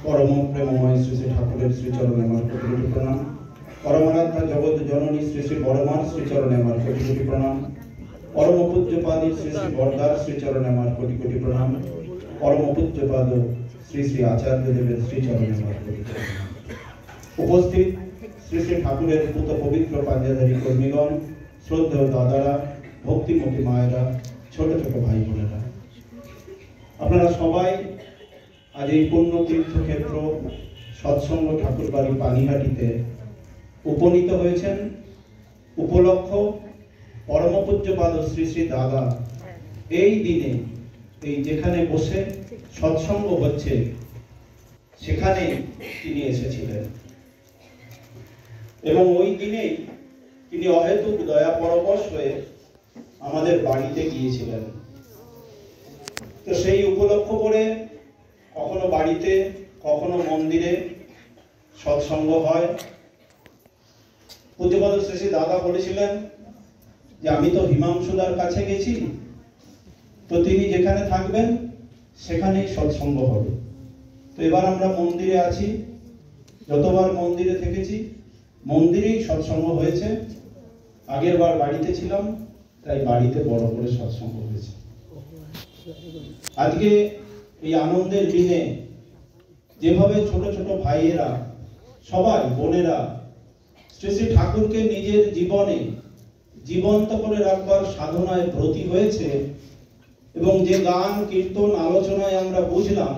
परम प्रेममय श्री श्री ठाकुरेर श्रीचरणे আমার কোটি কোটি প্রণাম। परमाराध्या जगत जननी श्री श्री बड़मार श्रीचरणे আমার কোটি কোটি প্রণাম। परम पूज्यपाद श्री श्री बरदार श्रीचरणे আমার कोटी कोटी प्रणाम। परम पूज्यपाद श्री श्री आचार्य देवेर श्रीचरणे আমার कोटी कोटी प्रणाम। उपस्थित श्री श्री ठाकुरेर पूत पवित्र पांजाधारी कर्मीगण, श्रद्धेय दादारा, भक्तिमती मायेरा, छोट छोट भाई बोनेरा, আপনারা সবাই आज এই পুণ্য তীর্থক্ষেত্র সৎসঙ্গ ঠাকুরবাড়ি পানিহাটিতে উপনীত হয়েছেন। উপলক্ষ পরম পূজ্যপাদ শ্রী শ্রী দাদা এই দিনে এই যেখানে বসে সৎসঙ্গ হচ্ছে সেখানে তিনি এসেছিলেন এবং ওই দিনে তিনি অহেতুক দয়া পরবশ হয়ে আমাদের বাড়িতে গিয়েছিলেন। তো সেই উপলক্ষ করে কখনো বাড়িতে কখনো মন্দিরে সৎসঙ্গ হয়। পূজ্যপাদ শ্রী শ্রী দাদা বলেছিলেন যে আমি তো হিমাংশুদার কাছে গেছি, তো তিনি যেখানে থাকবেন সেখানেই সৎসঙ্গ হবে। তো এবার আমরা মন্দিরে আছি, যতবার মন্দিরে থেকেছি মন্দিরেই সৎসঙ্গ হয়েছে। আগের বার বাড়িতে ছিলাম, তাই বাড়িতে বড় করে সৎসঙ্গ হয়েছে। আজকে এই আনন্দের দিনে যেভাবে ছোট ছোট ভাইয়েরা সবাই বোনেরা শ্রী শ্রী ঠাকুরকে নিজের জীবনে জীবন্ত করে রাখবার সাধনায় ব্রতী হয়েছে এবং যে গান কীর্তন আলোচনায় আমরা বুঝলাম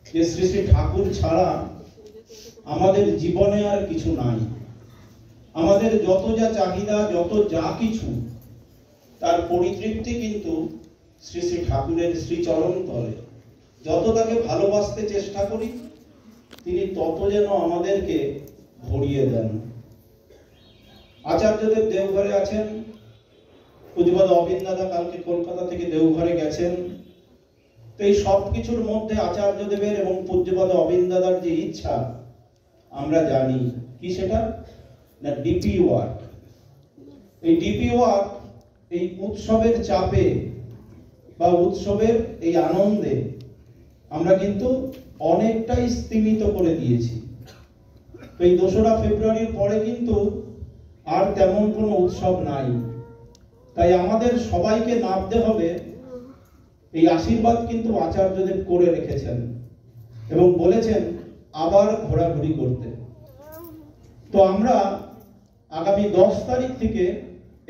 যে শ্রী শ্রী ঠাকুর ছাড়া আমাদের জীবনে আর কিছু নাই। আমাদের যত যা চাহিদা, যত যা কিছু, তার পরিতৃপ্তি কিন্তু শ্রী শ্রী ঠাকুরের শ্রীচরণ তলে। যত তাকে ভালোবাসতে চেষ্টা করি তিনি তত যেন আমাদেরকে ভরিয়ে দেন। আচার্যদেব দেওঘরে আছেন, পূজ্যপাদ অবিন দাদা কালকে কলকাতা থেকে দেওঘরে গেছেন। তো এই সব কিছুর মধ্যে আচার্যদেবের এবং পূজ্যপাদ অবিন দাদার যে ইচ্ছা আমরা জানি কি, সেটা না ডিপি ওয়ার্ক। এই ডিপি ওয়ার্ক এই উৎসবের চাপে বা উৎসবের এই আনন্দে আমরা কিন্তু অনেকটাই স্তীমিত করে দিয়েছি। তো এই 2রা ফেব্রুয়ারির পরে কিন্তু আর তেমন কোনো উৎসব নাই। তাই আমাদের সবাইকে নামতে হবে। এই আশীর্বাদ কিন্তু আচার্যদেব করে রেখেছেন এবং বলেছেন আবার ঘোরাঘুরি করতে। তো আমরা আগামী 10 তারিখ থেকে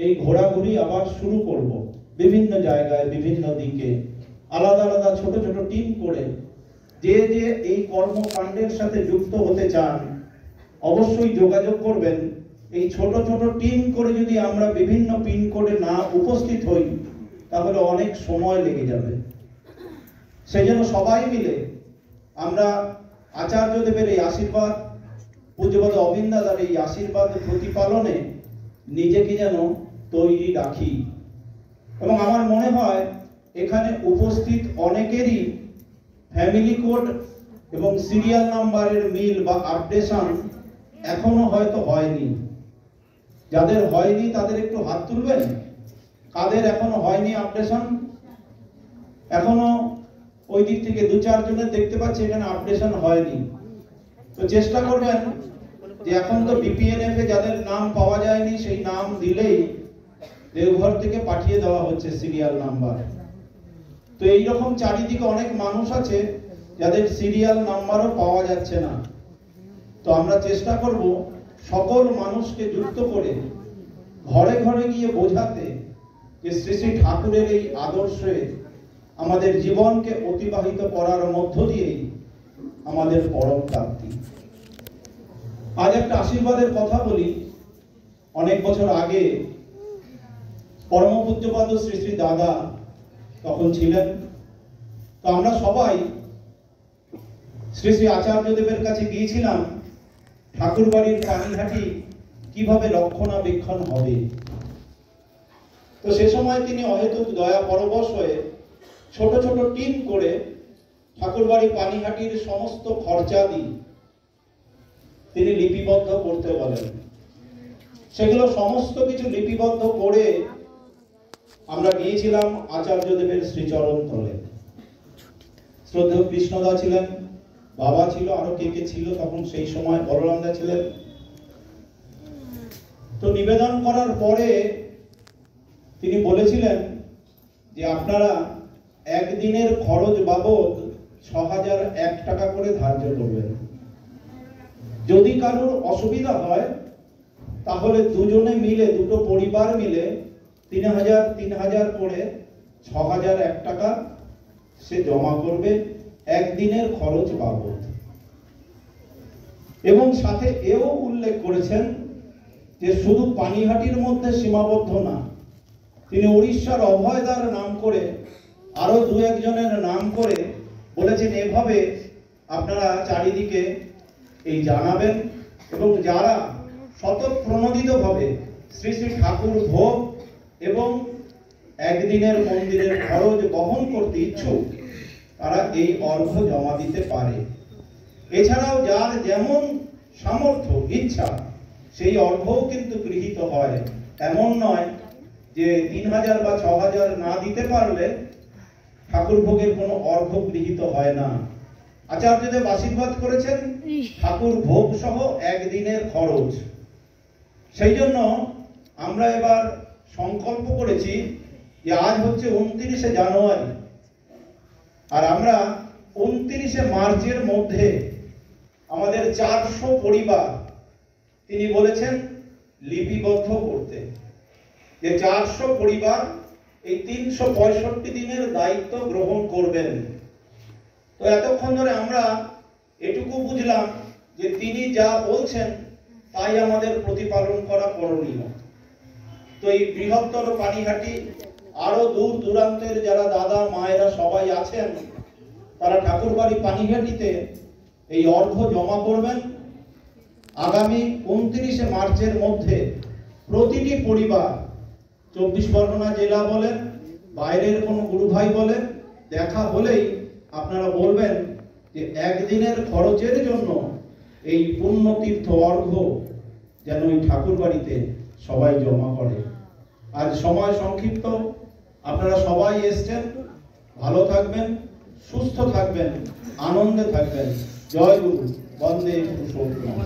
এই ঘোরাঘুরি আবার শুরু করব। বিভিন্ন জায়গায় বিভিন্ন দিকে আলাদা আলাদা ছোট ছোট টিম করে যে যে এই কর্মকাণ্ডের সাথে যুক্ত হতে চান অবশ্যই যোগাযোগ করবেন। এই ছোট ছোট টিম করে যদি আমরা বিভিন্ন পিন কোডে না উপস্থিত হই তাহলে অনেক সময় লেগে যাবে। সেই জন্য সবাই মিলে আমরা আচার্যদেবের এই আশীর্বাদ, পূজ্যপাদ অবিন দাদার এই আশীর্বাদ প্রতিপালনে নিজেকে যেন তৈরি রাখি। এবং আমার মনে হয় এখানে উপস্থিত অনেকেরই ফ্যামিলি কোড এবং সিরিয়াল নাম্বারের মিল বা আপডেশন এখনো হয়তো হয়নি। যাদের হয়নি তাদের একটু হাত তুলবেন। কাদের এখনো হয়নি আপডেশন? এখনো ওই দিক থেকে 2-4 জনের দেখতে পাচ্ছি এখানে আপডেশন হয়নি। তো চেষ্টা করবেন যে এখন তো বিপিএনএফ এ যাদের নাম পাওয়া যায়নি সেই নাম দিলেই দেওঘর থেকে পাঠিয়ে দেওয়া হচ্ছে সিরিয়াল নাম্বার। তো এইরকম চারিদিকে অনেক মানুষ আছে যাদের সিরিয়াল নাম্বারও পাওয়া যাচ্ছে না। তো আমরা চেষ্টা করব সকল মানুষকে যুক্ত করে ঘরে ঘরে গিয়ে বোঝাতে যে শ্রী শ্রী ঠাকুরের এই আদর্শে আমাদের জীবনকে অতিবাহিত করার মধ্য দিয়েই আমাদের পরম প্রাপ্তি। আজ একটা আশীর্বাদের কথা বলি। অনেক বছর আগে পরম পূজ্যপাদ শ্রী শ্রী দাদা তখন ছিলেন। তো আমরা সবাই শ্রী শ্রী আচার্যদেবের কাছে গিয়েছিলাম ঠাকুরবাড়ির পানিহাটি কিভাবে রক্ষণাবেক্ষণ হবে। তো সে সময় তিনি অহেতুক দয়া পরবশ হয়ে ছোট ছোট টিম করে ঠাকুরবাড়ি পানিহাটির সমস্ত খরচাদি তিনি লিপিবদ্ধ করতে বলেন। সেগুলো সমস্ত কিছু লিপিবদ্ধ করে আমরা গিয়েছিলাম আচার্যদেবের শ্রীচরণ তলে। শ্রদ্ধেয় কৃষ্ণদা ছিলেন, বাবা ছিল, আরো কে কে ছিল তখন সেই সময়, বলরামদা ছিলেন। তো নিবেদন করার পরে তিনি বলেছিলেন যে আপনারা একদিনের খরচ বাবদ ৬০০১ টাকা করে ধার্য করবেন। যদি কারোর অসুবিধা হয় তাহলে দুজনে মিলে, দুটো পরিবার মিলে ৩০০০ করে ৬০০১ টাকা সে জমা করবে একদিনের খরচ বাবদ। এবং সাথে এও উল্লেখ করেছেন যে শুধু পানিহাটির মধ্যে সীমাবদ্ধ না, তিনি উড়িষ্যার অভয়দার নাম করে আরো দু একজনের নাম করে বলেছেন এভাবে আপনারা চারিদিকে এই জানাবেন, এবং যারা স্বতঃপ্রণোদিতভাবে শ্রী শ্রী ঠাকুর ভোগ এবং একদিনের মন্দিরের খরচ বহন করতে ইচ্ছুক তারা এই অর্ঘ্য জমা দিতে পারে। এছাড়াও যার যেমন সামর্থ্য ইচ্ছা সেই অর্ঘ্যও কিন্তু গৃহীত হয়। এমন নয় যে ৩০০০ বা ৬০০০ না দিতে পারলে ঠাকুর ভোগের কোনো অর্ঘ্য গৃহীত হয় না। আচার্যদেব আশীর্বাদ করেছেন ঠাকুর ভোগ সহ একদিনের খরচ। সেই জন্য আমরা এবার সংকল্প করেছি যে আজ হচ্ছে ২৯শে জানুয়ারি, আর আমরা ২৯শে মার্চের মধ্যে আমাদের ৪০০ পরিবার তিনি বলেছেন লিপিবদ্ধ করতে, যে ৪০০ পরিবার এই ৩৬৫ দিনের দায়িত্ব গ্রহণ করবেন। তো এতক্ষণ ধরে আমরা এটুকু বুঝলাম যে তিনি যা বলছেন তাই আমাদের প্রতিপালন করা করণীয়। তো এই বৃহত্তর পানিহাটি, আরো দূর দূরান্তের যারা দাদা মায়েরা সবাই আছেন তারা ঠাকুরবাড়ি পানিহাটিতে এই অর্ঘ্য জমা করবেন। আগামী ২৯শে মার্চের মধ্যে প্রতিটি পরিবার, ২৪ পরগনা জেলা বলেন, বাইরের কোনো গুরু ভাই বলেন, দেখা হলেই আপনারা বলবেন যে একদিনের খরচের জন্য এই পুণ্যতীর্থ অর্ঘ্য যেন ওই ঠাকুর বাড়িতে সবাই জমা করে। আজ সময় সংক্ষিপ্ত, আপনারা সবাই এসছেন, ভালো থাকবেন, সুস্থ থাকবেন, আনন্দে থাকবেন। জয় গুরু, বন্দে পুরুষোত্তম।